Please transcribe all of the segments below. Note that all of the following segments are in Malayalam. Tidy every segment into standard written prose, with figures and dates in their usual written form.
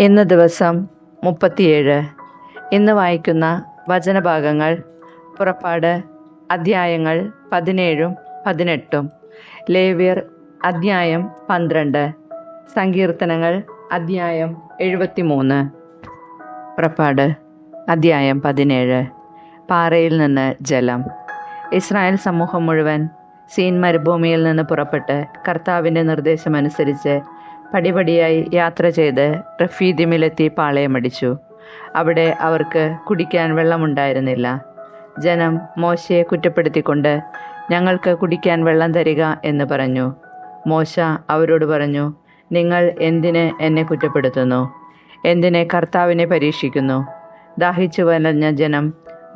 ഇന്ന് ദിവസം 37. ഇന്ന് വായിക്കുന്ന വചനഭാഗങ്ങൾ പുറപ്പാട് അധ്യായങ്ങൾ 17 18, ലേവ്യർ അധ്യായം 12, സങ്കീർത്തനങ്ങൾ അധ്യായം 73. പുറപ്പാട് അധ്യായം 17. പാറയിൽ നിന്ന് ജലം. ഇസ്രായേൽ സമൂഹം മുഴുവൻ സീൻ മരുഭൂമിയിൽ നിന്ന് പുറപ്പെട്ട് കർത്താവിൻ്റെ നിർദ്ദേശമനുസരിച്ച് പടിപടിയായി യാത്ര ചെയ്ത് റഫീദിമിലെത്തി പാളയമടിച്ചു. അവിടെ അവർക്ക് കുടിക്കാൻ വെള്ളമുണ്ടായിരുന്നില്ല. ജനം മോശയെ കുറ്റപ്പെടുത്തിക്കൊണ്ട്, ഞങ്ങൾക്ക് കുടിക്കാൻ വെള്ളം തരിക എന്ന് പറഞ്ഞു. മോശ അവരോട് പറഞ്ഞു, നിങ്ങൾ എന്തിന് എന്നെ കുറ്റപ്പെടുത്തുന്നു? എന്തിന് കർത്താവിനെ പരീക്ഷിക്കുന്നു? ദാഹിച്ചു വലഞ്ഞ ജനം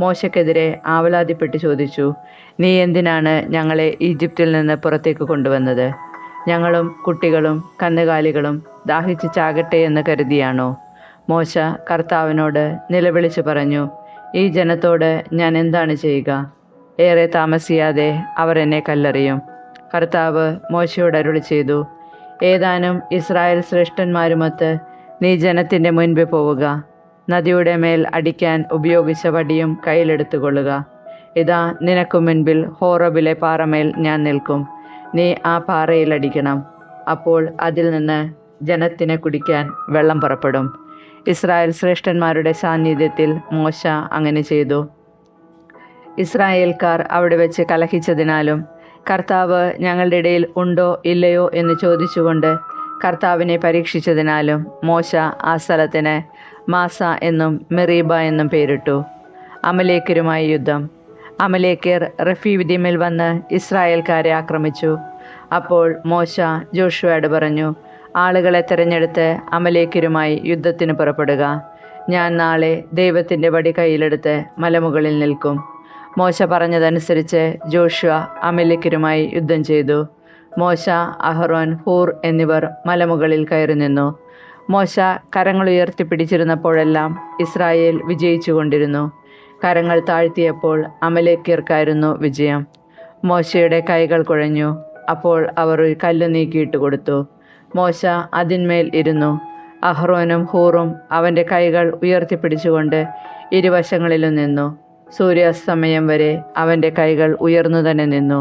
മോശയ്ക്കെതിരെ ആവലാതിപ്പെട്ട് ചോദിച്ചു, നീ എന്തിനാണ് ഞങ്ങളെ ഈജിപ്തിൽ നിന്ന് പുറത്തേക്ക് കൊണ്ടുവന്നത്? ഞങ്ങളും കുട്ടികളും കന്നുകാലികളും ദാഹിച്ച് ചാകട്ടെ എന്ന് കരുതിയാണോ? മോശ കർത്താവിനോട് നിലവിളിച്ചു പറഞ്ഞു, ഈ ജനത്തോട് ഞാൻ എന്താണ് ചെയ്യുക? ഏറെ താമസിയാതെ അവർ എന്നെ കല്ലെറിയും. കർത്താവ് മോശയോട് അരുളി ചെയ്തു, ഏതാനും ഇസ്രായേൽ ശ്രേഷ്ഠന്മാരുമൊത്ത് നീ ജനത്തിൻ്റെ മുൻപിൽ പോവുക. നദിയുടെ മേൽ അടിക്കാൻ ഉപയോഗിച്ച വടിയും കയ്യിലെടുത്തുകൊള്ളുക. ഇതാ നിനക്കു മുൻപിൽ ഹോറബിലെ പാറമേൽ ഞാൻ നിൽക്കും. നീ ആ പാറയിൽ അടിക്കണം. അപ്പോൾ അതിൽ നിന്ന് ജനത്തിന് കുടിക്കാൻ വെള്ളം പുറപ്പെടും. ഇസ്രായേൽ ശ്രേഷ്ഠന്മാരുടെ സാന്നിധ്യത്തിൽ മോശ അങ്ങനെ ചെയ്തു. ഇസ്രായേൽക്കാർ അവിടെ വെച്ച് കലഹിച്ചതിനാലും കർത്താവ് ഞങ്ങളുടെ ഇടയിൽ ഉണ്ടോ ഇല്ലയോ എന്ന് ചോദിച്ചുകൊണ്ട് കർത്താവിനെ പരീക്ഷിച്ചതിനാലും മോശ ആ സ്ഥലത്തിന് മാസ എന്നും മെറീബ എന്നും പേരിട്ടു. അമലേക്കരുമായി യുദ്ധം. അമലേക്കർ റഫീദിമിൽ വന്ന് ഇസ്രായേൽക്കാരെ ആക്രമിച്ചു. അപ്പോൾ മോശ ജോഷുവയോട് പറഞ്ഞു, ആളുകളെ തിരഞ്ഞെടുത്ത് അമലേക്കരുമായി യുദ്ധത്തിന് പുറപ്പെടുക. ഞാൻ നാളെ ദൈവത്തിൻ്റെ വടി കയ്യിലെടുത്ത് മലമുകളിൽ നിൽക്കും. മോശ പറഞ്ഞതനുസരിച്ച് ജോഷുവ അമലേക്കരുമായി യുദ്ധം ചെയ്തു. മോശ, അഹറോൻ, ഹൂർ എന്നിവർ മലമുകളിൽ കയറി നിന്നു. മോശ കരങ്ങൾ ഉയർത്തിപ്പിടിച്ചിരുന്നപ്പോഴെല്ലാം ഇസ്രായേൽ വിജയിച്ചു കൊണ്ടിരുന്നു. കരങ്ങൾ താഴ്ത്തിയപ്പോൾ അമലേക്യർക്കായിരുന്നു വിജയം. മോശയുടെ കൈകൾ കുഴഞ്ഞു. അപ്പോൾ അവർ ഒരു കല്ല് നീക്കിയിട്ട് കൊടുത്തു. മോശ അതിന്മേൽ ഇരുന്നു. അഹ്റോനും ഹൂറും അവൻ്റെ കൈകൾ ഉയർത്തിപ്പിടിച്ചുകൊണ്ട് ഇരുവശങ്ങളിലും നിന്നു. സൂര്യാസ്തമയം വരെ അവൻ്റെ കൈകൾ ഉയർന്നു തന്നെ നിന്നു.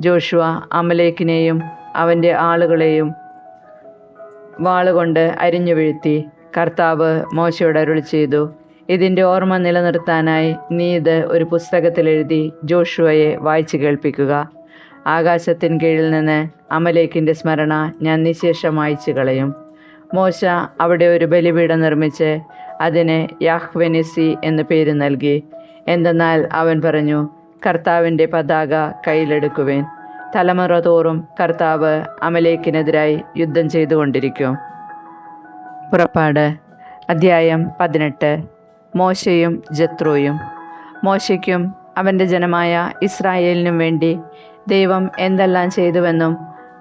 ജോഷുവ അമലേക്കിനെയും അവൻ്റെ ആളുകളെയും വാളുകൊണ്ട് അരിഞ്ഞു വീഴ്ത്തി. കർത്താവ് മോശയോട് അരുളി ചെയ്തു, ഇതിൻ്റെ ഓർമ്മ നിലനിർത്താനായി നീ ഇത് ഒരു പുസ്തകത്തിൽ എഴുതി ജോഷുവയെ വായിച്ചു കേൾപ്പിക്കുക. ആകാശത്തിൻ കീഴിൽ നിന്ന് അമലേക്കിൻ്റെ സ്മരണ ഞാൻ നിശേഷം മായ്ച്ചു കളയും. മോശ അവിടെ ഒരു ബലിപീഠം നിർമ്മിച്ച് അതിന് യാഹ്വെനിസി എന്ന് പേര് നൽകി. എന്തെന്നാൽ അവൻ പറഞ്ഞു, കർത്താവിൻ്റെ പതാക കയ്യിലെടുക്കുവേൻ. തലമുറ തോറും കർത്താവ് അമലേക്കിനെതിരായി യുദ്ധം ചെയ്തുകൊണ്ടിരിക്കും. പുറപ്പാട് അധ്യായം 18. മോശയും ജത്രോയും. മോശയ്ക്കും അവൻ്റെ ജനമായ ഇസ്രായേലിനും വേണ്ടി ദൈവം എന്തെല്ലാം ചെയ്തുവെന്നും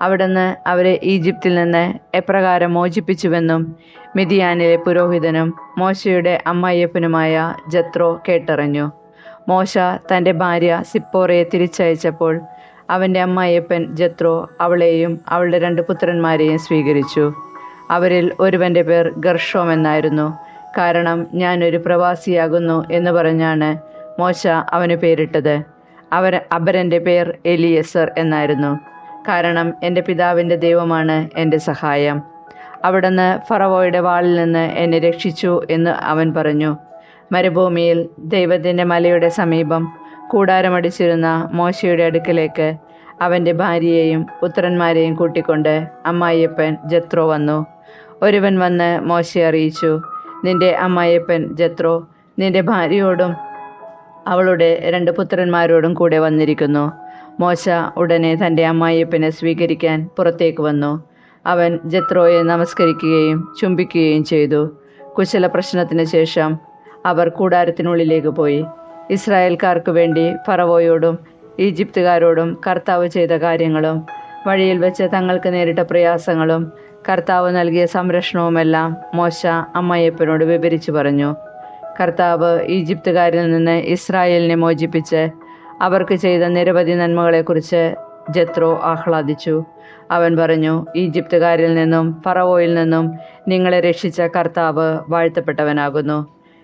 അവിടുന്ന് അവരെ ഈജിപ്തിൽ നിന്ന് എപ്രകാരം മോചിപ്പിച്ചുവെന്നും മിദിയാനിലെ പുരോഹിതനും മോശയുടെ അമ്മായിയപ്പനുമായ ജത്രോ കേട്ടറിഞ്ഞു. മോശ തൻ്റെ ഭാര്യ സിപ്പോറയെ തിരിച്ചയച്ചപ്പോൾ അവൻ്റെ അമ്മായിയപ്പൻ ജത്രോ അവളെയും അവളുടെ 2 പുത്രന്മാരെയും സ്വീകരിച്ചു. അവരിൽ ഒരുവൻ്റെ പേർ ഗർഷോം എന്നായിരുന്നു. കാരണം ഞാനൊരു പ്രവാസിയാകുന്നു എന്ന് പറഞ്ഞാണ് മോശ അവന് പേരിട്ടത്. അപരൻ്റെ പേർ എലിയസർ എന്നായിരുന്നു. കാരണം എൻ്റെ പിതാവിൻ്റെ ദൈവമാണ് എൻ്റെ സഹായം. അവിടുന്ന് ഫറവോയുടെ വാളിൽ നിന്ന് എന്നെ രക്ഷിച്ചു എന്ന് അവൻ പറഞ്ഞു. മരുഭൂമിയിൽ ദൈവത്തിൻ്റെ മലയുടെ സമീപം കൂടാരമടിച്ചിരുന്ന മോശയുടെ അടുക്കലേക്ക് അവൻ്റെ ഭാര്യയെയും പുത്രന്മാരെയും കൂട്ടിക്കൊണ്ട് അമ്മായിയപ്പൻ ജത്രോ വന്നു. ഒരുവൻ വന്ന് മോശയെ അറിയിച്ചു, നിന്റെ അമ്മായിയപ്പൻ ജത്രോ നിന്റെ ഭാര്യയോടും അവളുടെ 2 പുത്രന്മാരോടും കൂടെ വന്നിരിക്കുന്നു. മോശ ഉടനെ തൻ്റെ അമ്മായിയപ്പനെ സ്വീകരിക്കാൻ പുറത്തേക്ക് വന്നു. അവൻ ജത്രോയെ നമസ്കരിക്കുകയും ചുംബിക്കുകയും ചെയ്തു. കുശല പ്രശ്നത്തിന് ശേഷം അവർ കൂടാരത്തിനുള്ളിലേക്ക് പോയി. ഇസ്രായേൽക്കാർക്ക് വേണ്ടി ഫറവോയോടും ഈജിപ്തുകാരോടും കർത്താവ് ചെയ്ത കാര്യങ്ങളും വഴിയിൽ വെച്ച് തങ്ങൾക്ക് നേരിട്ട പ്രയാസങ്ങളും കർത്താവ് നൽകിയ സംരക്ഷണവുമെല്ലാം മോശ അമ്മായിയപ്പനോട് വിവരിച്ചു പറഞ്ഞു. കർത്താവ് ഈജിപ്തുകാരിൽ നിന്ന് ഇസ്രായേലിനെ മോചിപ്പിച്ച് അവർക്ക് ചെയ്ത നിരവധി നന്മകളെക്കുറിച്ച് ജത്രോ ആഹ്ലാദിച്ചു. അവൻ പറഞ്ഞു, ഈജിപ്തുകാരിൽ നിന്നും ഫറവോയിൽ നിന്നും നിങ്ങളെ രക്ഷിച്ച കർത്താവ് വാഴ്ത്തപ്പെട്ടവനാകുന്നു.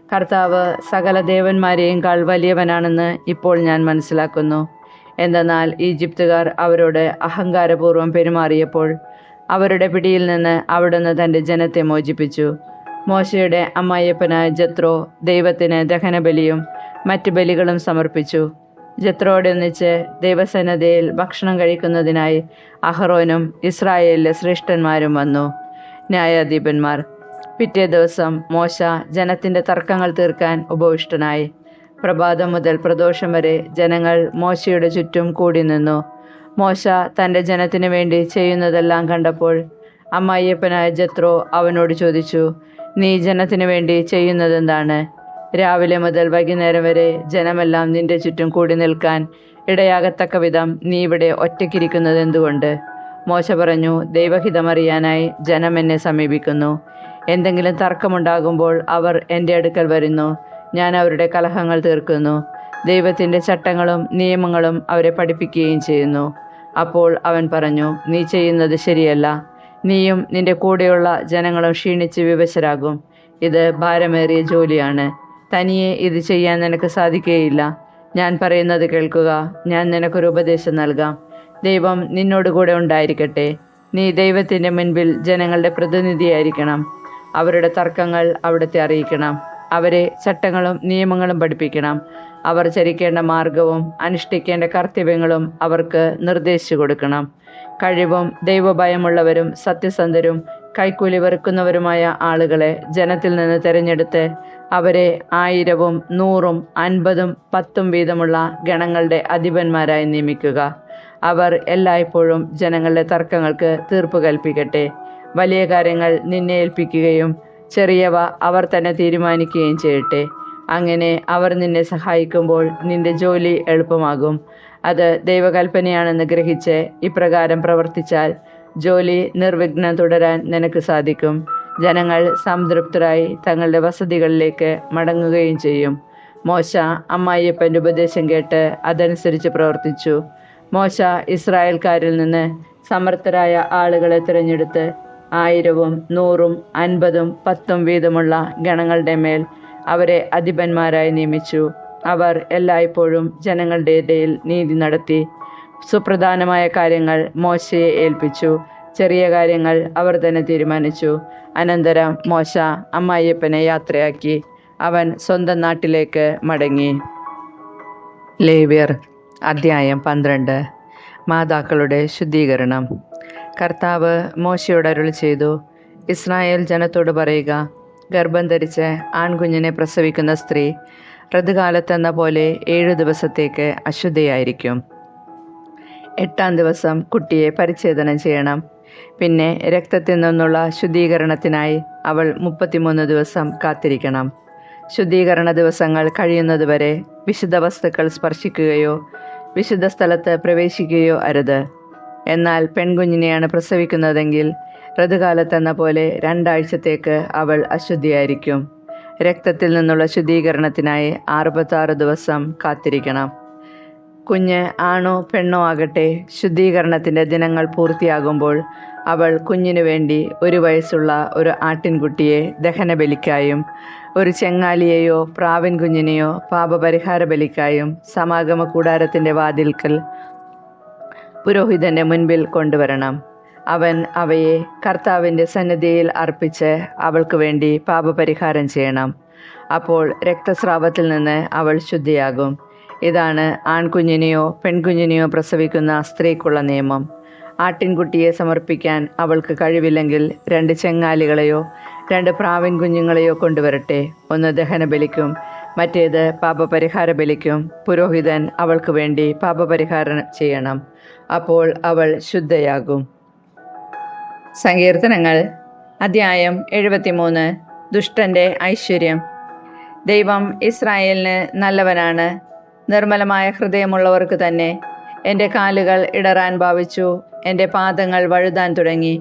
കർത്താവ് സകല ദേവന്മാരെയുംകാൾ വലിയവനാണെന്ന് ഇപ്പോൾ ഞാൻ മനസ്സിലാക്കുന്നു. എന്തെന്നാൽ ഈജിപ്തുകാർ അവരോട് അഹങ്കാരപൂർവ്വം പെരുമാറിയപ്പോൾ അവരുടെ പിടിയിൽ നിന്ന് അവിടുന്ന് തൻ്റെ ജനത്തെ മോചിപ്പിച്ചു. മോശയുടെ അമ്മായിയപ്പനായ ജത്രോ ദൈവത്തിന് ദഹനബലിയും മറ്റ് ബലികളും സമർപ്പിച്ചു. ജത്രോടൊന്നിച്ച് ദൈവസന്നിധിയിൽ ഭക്ഷണം കഴിക്കുന്നതിനായി അഹറോനും ഇസ്രായേലിലെ ശ്രേഷ്ഠന്മാരും വന്നു. ന്യായാധിപന്മാർ. പിറ്റേ ദിവസം മോശ ജനത്തിൻ്റെ തർക്കങ്ങൾ തീർക്കാൻ ഉപവിഷ്ടനായി. പ്രഭാതം മുതൽ പ്രദോഷം വരെ ജനങ്ങൾ മോശയുടെ ചുറ്റും കൂടി നിന്നു. മോശ തൻ്റെ ജനത്തിനു വേണ്ടി ചെയ്യുന്നതെല്ലാം കണ്ടപ്പോൾ അമ്മായിയപ്പനായ ജത്രോ അവനോട് ചോദിച്ചു, നീ ജനത്തിനു വേണ്ടി ചെയ്യുന്നതെന്താണ്? രാവിലെ മുതൽ വൈകുന്നേരം വരെ ജനമെല്ലാം നിന്റെ ചുറ്റും കൂടി നിൽക്കാൻ ഇടയാകത്തക്ക വിധം നീ ഇവിടെ ഒറ്റയ്ക്കിരിക്കുന്നത് എന്തുകൊണ്ട്? മോശ പറഞ്ഞു, ദൈവഹിതമറിയാനായി ജനം എന്നെ സമീപിക്കുന്നു. എന്തെങ്കിലും തർക്കമുണ്ടാകുമ്പോൾ അവർ എൻ്റെ അടുക്കൽ വരുന്നു. ഞാൻ അവരുടെ കലഹങ്ങൾ തീർക്കുന്നു. ദൈവത്തിൻ്റെ ചട്ടങ്ങളും നിയമങ്ങളും അവരെ പഠിപ്പിക്കുകയും ചെയ്യുന്നു. അപ്പോൾ അവൻ പറഞ്ഞു, നീ ചെയ്യുന്നത് ശരിയല്ല. നീയും നിന്റെ കൂടെയുള്ള ജനങ്ങളും ക്ഷീണിച്ച് വിവശരാകും. ഇത് ഭാരമേറിയ ജോലിയാണ്. തനിയെ ഇത് ചെയ്യാൻ നിനക്ക് സാധിക്കുകയില്ല. ഞാൻ പറയുന്നത് കേൾക്കുക. ഞാൻ നിനക്കൊരു ഉപദേശം നൽകാം. ദൈവം നിന്നോട് കൂടെ ഉണ്ടായിരിക്കട്ടെ. നീ ദൈവത്തിൻ്റെ മുൻപിൽ ജനങ്ങളുടെ പ്രതിനിധിയായിരിക്കണം. അവരുടെ തർക്കങ്ങൾ അവിടുത്തെ അറിയിക്കണം. അവരെ ചട്ടങ്ങളും നിയമങ്ങളും പഠിപ്പിക്കണം. അവർ ചരിക്കേണ്ട മാർഗവും അനുഷ്ഠിക്കേണ്ട കർത്തവ്യങ്ങളും അവർക്ക് നിർദ്ദേശിച്ചു കൊടുക്കണം. കഴിവും ദൈവഭയമുള്ളവരും സത്യസന്ധരും കൈക്കൂലി വെറുക്കുന്നവരുമായ ആളുകളെ ജനത്തിൽ നിന്ന് തിരഞ്ഞെടുത്ത് അവരെ 1000ഉം 100ഉം 50ഉം 10ഉം വീതമുള്ള ഗണങ്ങളുടെ അധിപന്മാരായി നിയമിക്കുക. അവർ എല്ലായ്പ്പോഴും ജനങ്ങളുടെ തർക്കങ്ങൾക്ക് തീർപ്പ് കൽപ്പിക്കട്ടെ. വലിയ കാര്യങ്ങൾ നിന്നെ ഏൽപ്പിക്കുകയും ചെറിയവ അവർ തന്നെ തീരുമാനിക്കുകയും ചെയ്യട്ടെ. അങ്ങനെ അവർ നിന്നെ സഹായിക്കുമ്പോൾ നിന്റെ ജോലി എളുപ്പമാകും. അത് ദൈവകൽപ്പനയാണെന്ന് ഗ്രഹിച്ച് ഇപ്രകാരം പ്രവർത്തിച്ചാൽ ജോലി നിർവിഘ്നം തുടരാൻ നിനക്ക് സാധിക്കും. ജനങ്ങൾ സംതൃപ്തരായി തങ്ങളുടെ വസതികളിലേക്ക് മടങ്ങുകയും ചെയ്യും. മോശ അമ്മായിയപ്പൻ്റെ ഉപദേശം കേട്ട് അതനുസരിച്ച് പ്രവർത്തിച്ചു. മോശ ഇസ്രായേൽക്കാരിൽ നിന്ന് സമർത്ഥരായ ആളുകളെ തിരഞ്ഞെടുത്ത് 1000ഉം 100ഉം 50ഉം 10ഉം വീതമുള്ള ഗണങ്ങളുടെ മേൽ അവരെ അധിപന്മാരായി നിയമിച്ചു. അവർ എല്ലായ്പ്പോഴും ജനങ്ങളുടെ ഇടയിൽ നീതി നടത്തി. സുപ്രധാനമായ കാര്യങ്ങൾ മോശയെ ഏൽപ്പിച്ചു. ചെറിയ കാര്യങ്ങൾ അവർ തന്നെ തീരുമാനിച്ചു. അനന്തരം മോശ അമ്മായിയപ്പനെ യാത്രയാക്കി. അവൻ സ്വന്തം നാട്ടിലേക്ക് മടങ്ങി. ലേവ്യർ. അധ്യായം 12. മാതാക്കളുടെ ശുദ്ധീകരണം. കർത്താവ് മോശയോട് അരുളി ചെയ്തു, ഇസ്രായേൽ ജനത്തോട് പറയുക, ഗർഭം ധരിച്ച് ആൺകുഞ്ഞിനെ പ്രസവിക്കുന്ന സ്ത്രീ ഋതുകാലത്തെന്ന പോലെ 7 ദിവസത്തേക്ക് അശുദ്ധയായിരിക്കും. 8-ാം ദിവസം കുട്ടിയെ പരിച്ഛേദനം ചെയ്യണം. പിന്നെ രക്തത്തിൽ നിന്നുള്ള ശുദ്ധീകരണത്തിനായി അവൾ 33 ദിവസം കാത്തിരിക്കണം. ശുദ്ധീകരണ ദിവസങ്ങൾ കഴിയുന്നതുവരെ വിശുദ്ധ വസ്തുക്കൾ സ്പർശിക്കുകയോ വിശുദ്ധ സ്ഥലത്ത് പ്രവേശിക്കുകയോ അരുത്. എന്നാൽ പെൺകുഞ്ഞിനെയാണ് പ്രസവിക്കുന്നതെങ്കിൽ ഋതുകാലത്തെന്ന പോലെ 2 ആഴ്ചത്തേക്ക് അവൾ അശുദ്ധിയായിരിക്കും. രക്തത്തിൽ നിന്നുള്ള ശുദ്ധീകരണത്തിനായി 66 ദിവസം കാത്തിരിക്കണം. കുഞ്ഞ് ആണോ പെണ്ണോ ആകട്ടെ, ശുദ്ധീകരണത്തിൻ്റെ ദിനങ്ങൾ പൂർത്തിയാകുമ്പോൾ അവൾ കുഞ്ഞിനു വേണ്ടി 1 വയസ്സുള്ള ഒരു ആട്ടിൻകുട്ടിയെ ദഹനബലിക്കായും ഒരു ചെങ്ങാലിയെയോ പ്രാവിൻ കുഞ്ഞിനെയോ പാപപരിഹാര ബലിക്കായും സമാഗമ കൂടാരത്തിൻ്റെ വാതിൽക്കൽ പുരോഹിതൻ്റെ മുൻപിൽ കൊണ്ടുവരണം. അവൻ അവയെ കർത്താവിൻ്റെ സന്നിധിയിൽ അർപ്പിച്ച് അവൾക്ക് വേണ്ടി പാപപരിഹാരം ചെയ്യണം. അപ്പോൾ രക്തസ്രാവത്തിൽ നിന്ന് അവൾ ശുദ്ധിയാകും. ഇതാണ് ആൺകുഞ്ഞിനെയോ പെൺകുഞ്ഞിനെയോ പ്രസവിക്കുന്ന സ്ത്രീക്കുള്ള നിയമം. ആട്ടിൻകുട്ടിയെ സമർപ്പിക്കാൻ അവൾക്ക് കഴിവില്ലെങ്കിൽ 2 ചെങ്ങാലികളെയോ 2 പ്രാവിൻ കുഞ്ഞുങ്ങളെയോ കൊണ്ടുവരട്ടെ. ഒന്ന് ദഹനബലിക്കും മറ്റേത് പാപപരിഹാര ബലിക്കും പുരോഹിതൻ അവൾക്ക് വേണ്ടി പാപപരിഹാരം ചെയ്യണം. അപ്പോൾ അവൾ ശുദ്ധയാകും. സങ്കീർത്തനങ്ങൾ. അധ്യായം 73. ദുഷ്ടൻ്റെ ഐശ്വര്യം. ദൈവം ഇസ്രായേലിന് നല്ലവനാണ്, നിർമ്മലമായ ഹൃദയമുള്ളവർക്ക് തന്നെ. എൻ്റെ കാലുകൾ ഇടറാൻ ഭാവിച്ചു, എൻ്റെ പാദങ്ങൾ വഴുതാൻ തുടങ്ങി.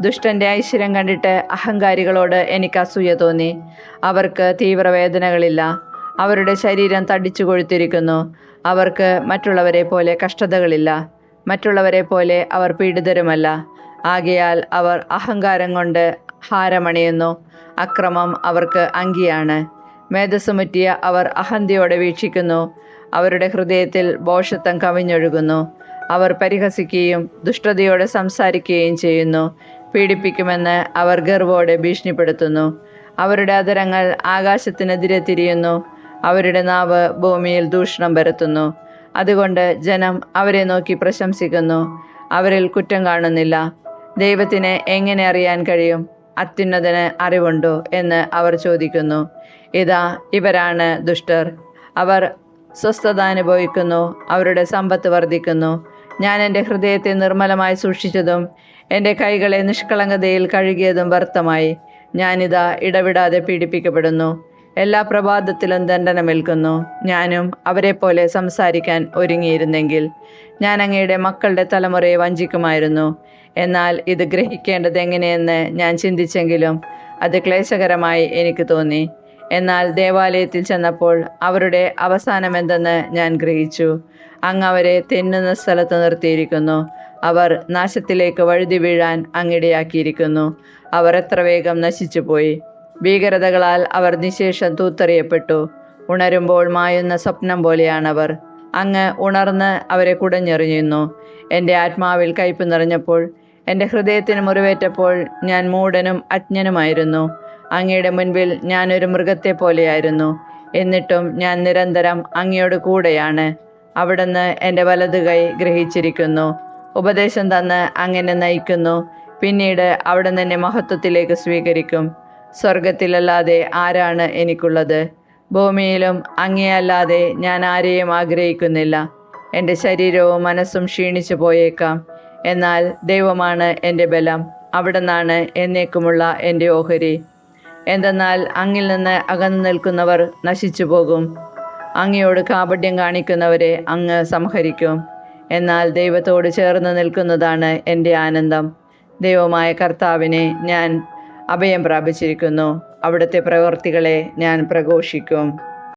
ദുഷ്ടൻ്റെ ഐശ്വര്യം കണ്ടിട്ട് അഹങ്കാരികളോട് എനിക്ക് അസൂയ തോന്നി. അവർക്ക് തീവ്രവേദനകളില്ല, അവരുടെ ശരീരം തടിച്ചു കൊഴുത്തിരിക്കുന്നു. അവർക്ക് മറ്റുള്ളവരെ പോലെ കഷ്ടതകളില്ല, മറ്റുള്ളവരെ പോലെ അവർ പീഡിതരുമല്ല. ആകയാൽ അവർ അഹങ്കാരം കൊണ്ട് ഹാരമണിയുന്നു. അക്രമം അവർക്ക് അങ്കിയാണ്. മേധസ്സുമുറ്റിയ അവർ അഹന്തയോടെ വീക്ഷിക്കുന്നു. അവരുടെ ഹൃദയത്തിൽ ഭോഷത്വം കവിഞ്ഞൊഴുകുന്നു. അവർ പരിഹസിക്കുകയും ദുഷ്ടതയോടെ സംസാരിക്കുകയും ചെയ്യുന്നു. പീഡിപ്പിക്കുമെന്ന് അവർ ഗർവോടെ ഭീഷണിപ്പെടുത്തുന്നു. അവരുടെ അധരങ്ങൾ ആകാശത്തിനെതിരെ തിരിയുന്നു. അവരുടെ നാവ് ഭൂമിയിൽ ദൂഷണം പരത്തുന്നു. അതുകൊണ്ട് ജനം അവരെ നോക്കി പ്രശംസിക്കുന്നു. അവരിൽ കുറ്റം കാണുന്നില്ല. ദൈവത്തിന് എങ്ങനെ അറിയാൻ കഴിയും? അത്യുന്നതന് അറിവുണ്ടോ എന്ന് അവർ ചോദിക്കുന്നു. ഇതാ, ഇവരാണ് ദുഷ്ടർ. അവർ സ്വസ്ഥത അനുഭവിക്കുന്നു. അവരുടെ സമ്പത്ത് വർദ്ധിക്കുന്നു. ഞാൻ എൻ്റെ ഹൃദയത്തെ നിർമ്മലമായി സൂക്ഷിച്ചതും എൻ്റെ കൈകളെ നിഷ്കളങ്കതയിൽ കഴുകിയതും വ്യർത്ഥമായി. ഞാനിതാ ഇടവിടാതെ പീഡിപ്പിക്കപ്പെടുന്നു. എല്ലാ പ്രഭാതത്തിലും ദണ്ഡനമേൽക്കുന്നു. ഞാനും അവരെപ്പോലെ സംസാരിക്കാൻ ഒരുങ്ങിയിരുന്നെങ്കിൽ ഞാൻ അങ്ങയുടെ മക്കളുടെ തലമുറയെ വഞ്ചിക്കുമായിരുന്നു. എന്നാൽ ഇത് ഗ്രഹിക്കേണ്ടത് എങ്ങനെയെന്ന് ഞാൻ ചിന്തിച്ചെങ്കിലും അത് ക്ലേശകരമായി എനിക്ക് തോന്നി. എന്നാൽ ദേവാലയത്തിൽ ചെന്നപ്പോൾ അവരുടെ അവസാനമെന്തെന്ന് ഞാൻ ഗ്രഹിച്ചു. അങ്ങ് അവരെ തെന്നുന്ന സ്ഥലത്ത് നിർത്തിയിരിക്കുന്നു. അവർ നാശത്തിലേക്ക് വഴുതി വീഴാൻ അങ്ങിടയാക്കിയിരിക്കുന്നു. അവർ എത്ര വേഗം നശിച്ചുപോയി. ഭീകരതകളാൽ അവർ നിശേഷം തൂത്തെറിയപ്പെട്ടു. ഉണരുമ്പോൾ മായുന്ന സ്വപ്നം പോലെയാണവർ. അങ്ങ് ഉണർന്ന് അവരെ കുടഞ്ഞെറിയുന്നു. എൻ്റെ ആത്മാവിൽ കയ്പ് നിറഞ്ഞപ്പോൾ, എൻ്റെ ഹൃദയത്തിന് മുറിവേറ്റപ്പോൾ ഞാൻ മൂഢനും അജ്ഞനുമായിരുന്നു. അങ്ങയുടെ മുൻപിൽ ഞാനൊരു മൃഗത്തെ പോലെയായിരുന്നു. എന്നിട്ടും ഞാൻ നിരന്തരം അങ്ങയോട് കൂടെയാണ്. അവിടുന്ന് എൻ്റെ വലതു കൈ ഗ്രഹിച്ചിരിക്കുന്നു. ഉപദേശം തന്ന് അങ്ങനെ നയിക്കുന്നു. പിന്നീട് അവിടുന്ന് എന്നെ മഹത്വത്തിലേക്ക് സ്വീകരിക്കും. സ്വർഗത്തിലല്ലാതെ ആരാണ് എനിക്കുള്ളത്? ഭൂമിയിലും അങ്ങയെയല്ലാതെ ഞാൻ ആരെയും ആഗ്രഹിക്കുന്നില്ല. എൻ്റെ ശരീരവും മനസ്സും ക്ഷീണിച്ചു പോയേക്കാം. എന്നാൽ ദൈവമാണ് എൻ്റെ ബലം. അവിടുന്നാണ് എന്നേക്കുമുള്ള എൻ്റെ ഓഹരി. എന്തെന്നാൽ അങ്ങിൽ നിന്ന് അകന്നു നിൽക്കുന്നവർ നശിച്ചു പോകും. അങ്ങയോട് കാപട്യം കാണിക്കുന്നവരെ അങ്ങ് സംഹരിക്കും. എന്നാൽ ദൈവത്തോട് ചേർന്ന് നിൽക്കുന്നതാണ് എൻ്റെ ആനന്ദം. ദൈവമായ കർത്താവിനെ ഞാൻ അഭയം പ്രാപിച്ചിരിക്കുന്നു. അവിടുത്തെ പ്രവൃത്തികളെ ഞാൻ പ്രഘോഷിക്കും.